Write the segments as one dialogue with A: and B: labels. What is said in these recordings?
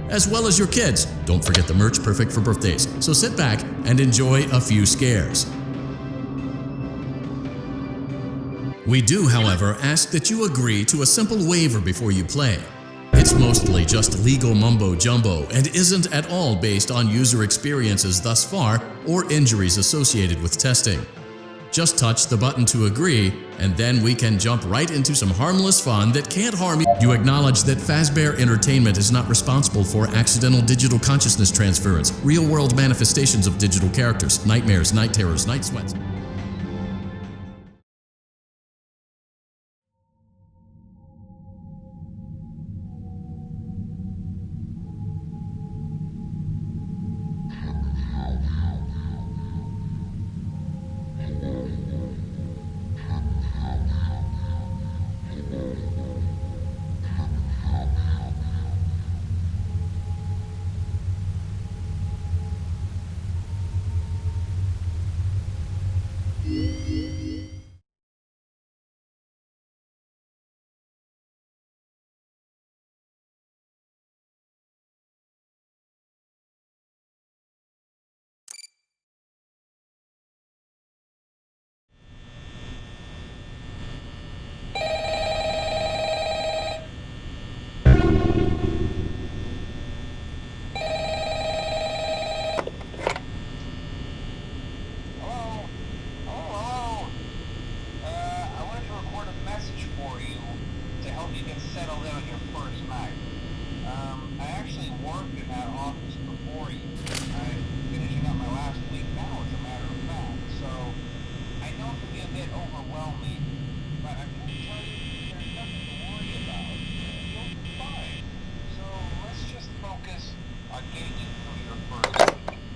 A: as well as your kids. Don't forget the merch, perfect for birthdays. So sit back and enjoy a few scares. We do, however, ask that you agree to a simple waiver before you play. It's mostly just legal mumbo-jumbo and isn't at all based on user experiences thus far or injuries associated with testing. Just touch the button to agree, and then we can jump right into some harmless fun that can't harm you. You acknowledge that Fazbear Entertainment is not responsible for accidental digital consciousness transference, real-world manifestations of digital characters, nightmares, night terrors, night sweats.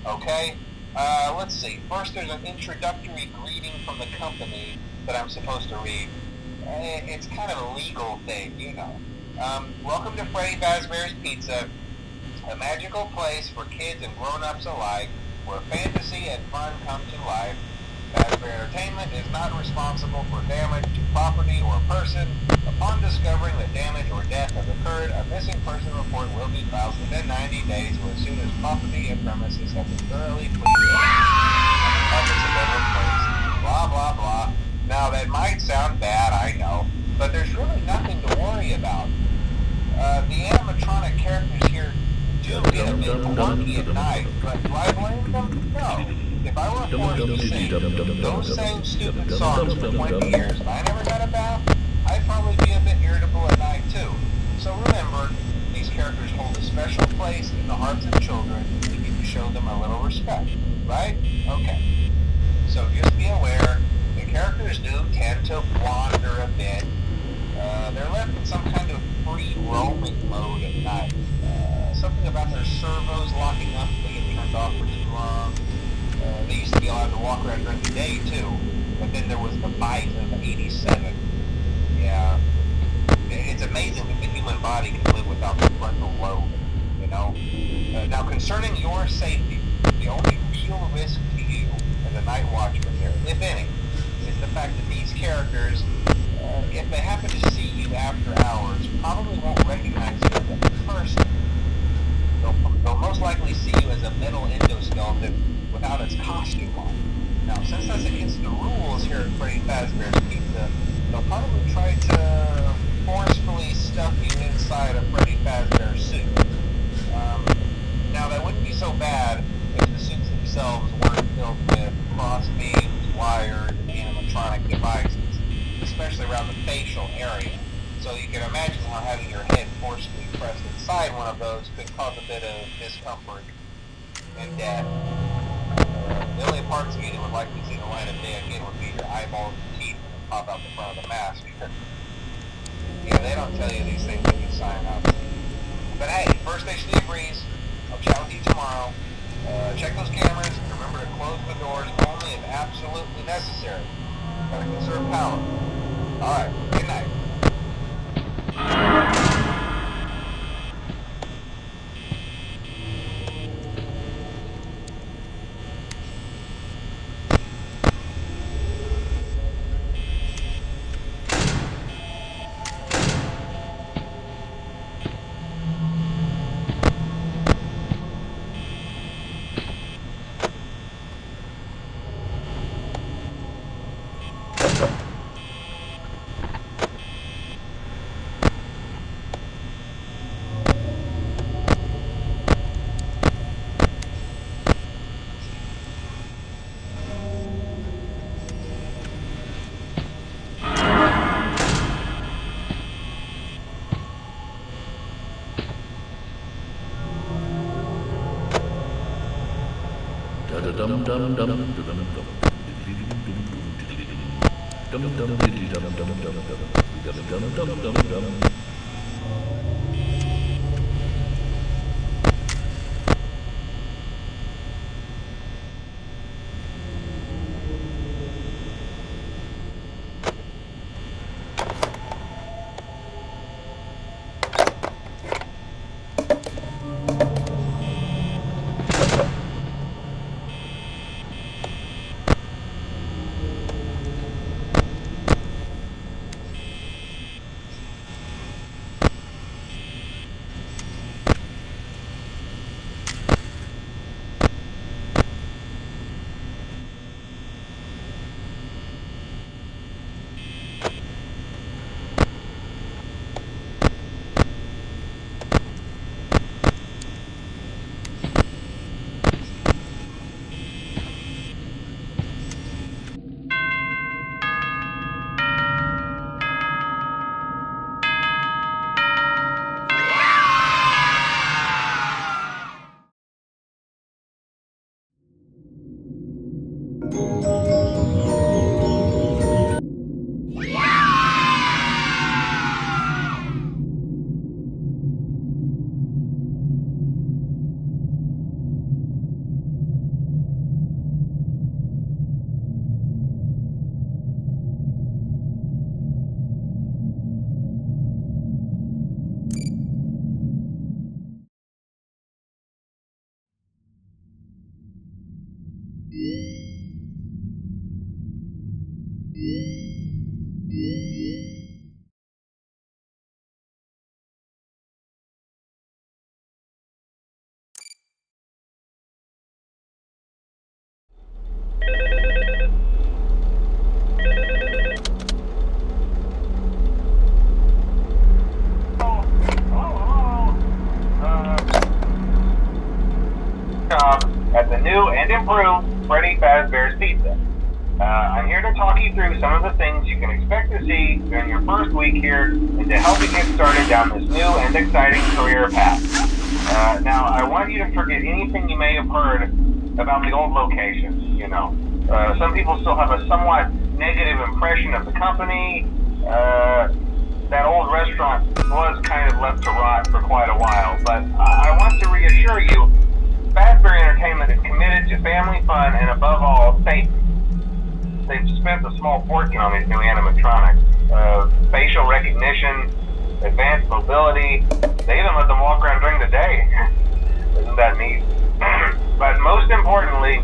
B: Okay, let's see. First, there's an introductory greeting from the company that I'm supposed to read. It's kind of a legal thing, you know. Welcome to Freddy Fazbear's Pizza, a magical place for kids and grown-ups alike, where fantasy and fun come to life. Fazbear Entertainment is not responsible for damage to property or person. Upon discovering that damage or death has occurred, a missing person report will be filed within 90 days or as soon as property and premises have been thoroughly cleaned and the carpets have been replaced. Blah, blah, blah. Now, that might sound bad, I know, but there's really nothing to worry about. The animatronic characters here do get a bit wonky at night, but do I blame them? No. If I were forced to sing those same stupid songs for 20 years and I never got a bath, I'd probably be a bit irritable at night too. So remember, these characters hold a special place in the hearts of children, and you need to show them a little respect, right? Okay. So just be aware, the characters do tend to wander a bit. They're left in some kind of free roaming mode at night. Something about their servos locking up if they get turned off for too long. They used to be allowed to walk around during the day too, but then there was the bite of 87. Yeah, it's amazing that the human body can live without the frontal lobe, you know? Now, concerning your safety, the only real risk to you as a night watchman here, if any, is the fact that these characters, if they happen to see you after hours, probably won't recognize you as a person. They'll most likely see you as a metal endoskeleton without its costume on. Now, since that's against the rules here at Freddy Fazbear's Pizza, they'll probably try to forcefully stuff you inside a Freddy Fazbear suit. Now, that wouldn't be so bad if the suits themselves weren't filled with cross beams, wires, and animatronic devices, especially around the facial area. So you can imagine how having your head forcefully pressed inside one of those could cause a bit of discomfort and death. The only parts of you that would likely see the light of day again would be your eyeballs and teeth that pop out the front of the mask. Yeah, they don't tell you these things when you sign up. But hey, first station agrees. I'll chat with you tomorrow. Check those cameras and remember to close the doors only if absolutely necessary. Gotta conserve power. Alright, good night. At the new and improved Freddy Fazbear's Pizza. I'm here to talk you through some of the things you can expect to see during your first week here and to help you get started down this new and exciting career path. Now, I want you to forget anything you may have heard about the old location. Some people still have a somewhat negative impression of the company. That old restaurant was kind of left to rot for quite a while, but I want to reassure you, Fazbear Entertainment is committed to family fun and, above all, safety. They've spent a small fortune on these new animatronics. Facial recognition, advanced mobility. They even let them walk around during the day. Isn't that neat? But most importantly,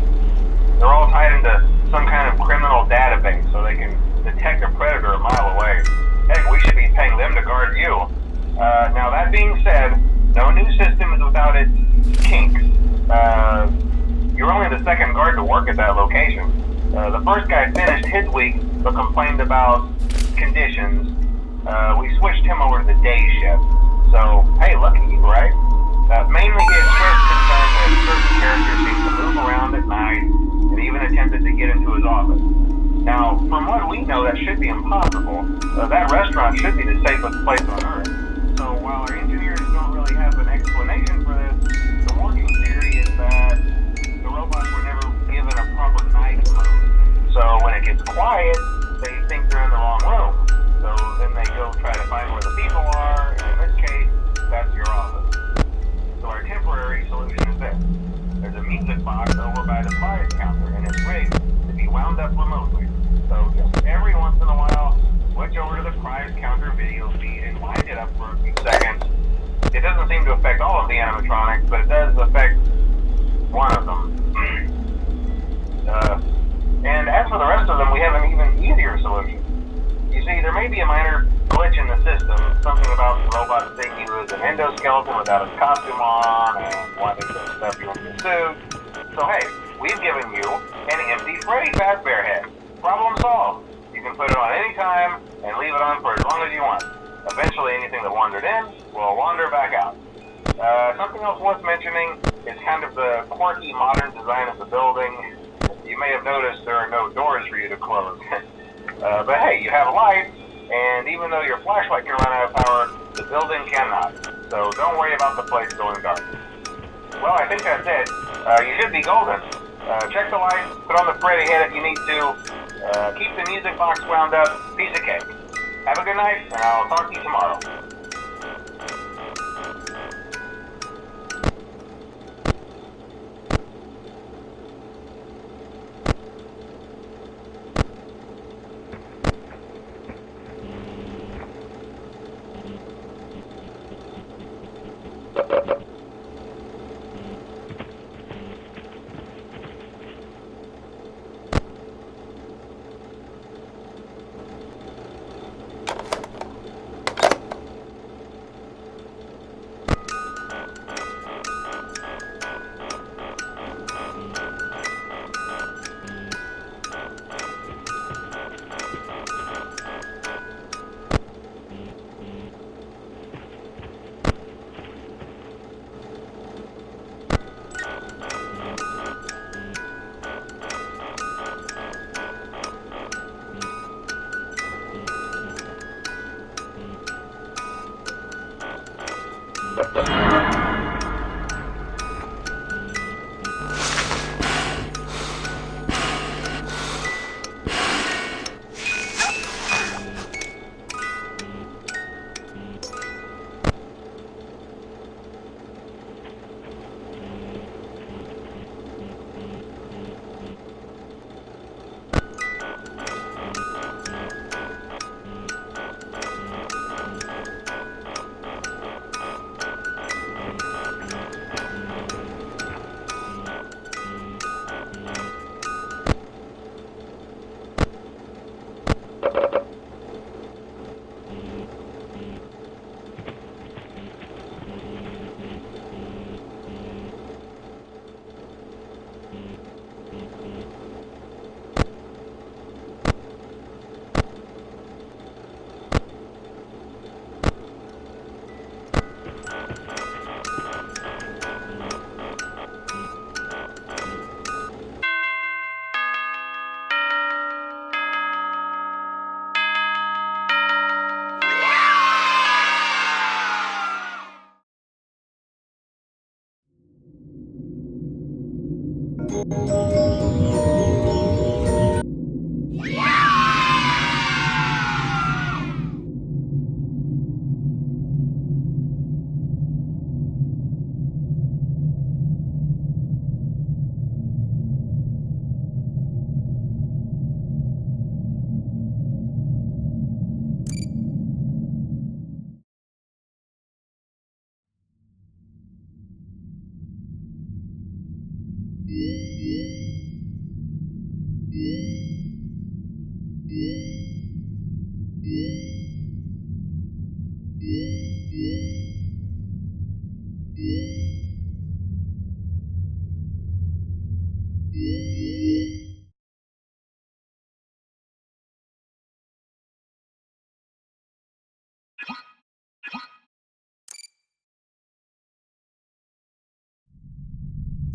B: they're all tied into some kind of criminal database so they can detect a predator a mile away. Heck, we should be paying them to guard you. Now, that being said, no new system is without its kinks. You're only the second guard to work at that location. The first guy finished his week but complained about conditions. We switched him over to the day shift. So, hey, lucky you, right? Mainly he expressed concern that certain characters seem to move around at night and even attempted to get into his office. Now, from what we know, that should be impossible. That restaurant should be the safest place on Earth. So while our engineers don't really have an explanation for this, the working theory is that the robots were never given a proper night mode. So when it gets quiet, they think they're in the wrong room. So then they go try to find where the people are, and in this case, that's your office. So our temporary solution is this. There's a music box over by the prize counter, and it's rigged to be wound up remotely. So just every once in a while, switch over to the prize counter video feed and wind it up for a few seconds. It doesn't seem to affect all of the animatronics, but it does affect one of them. And as for the rest of them, we have an even easier solution. You see, there may be a minor glitch in the system, something about the robot thinking he was an endoskeleton without his costume on and wanting to stuff you into a suit. So hey, we've given you an empty Freddy Fazbear head. Problem solved. You can put it on any time and leave it on for as long as you want. Eventually, anything that wandered in will wander back out. Something else worth mentioning is kind of the quirky modern design of the building. You may have noticed there are no doors for you to close. But hey, you have lights, and even though your flashlight can run out of power, the building cannot. So don't worry about the place going dark. Well, I think that's it. You should be golden. Check the lights, put on the Freddy head if you need to. Keep the music box wound up. Piece of cake. Have a good night, and I'll talk to you tomorrow.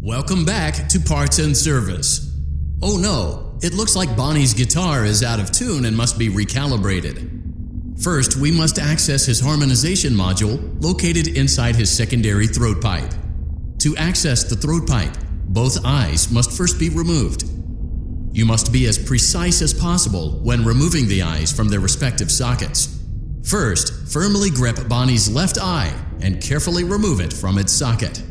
A: Welcome back to Parts and Service. Oh no, it looks like Bonnie's guitar is out of tune and must be recalibrated. First, we must access his harmonization module located inside his secondary throat pipe. To access the throat pipe, both eyes must first be removed. You must be as precise as possible when removing the eyes from their respective sockets. First, firmly grip Bonnie's left eye and carefully remove it from its socket.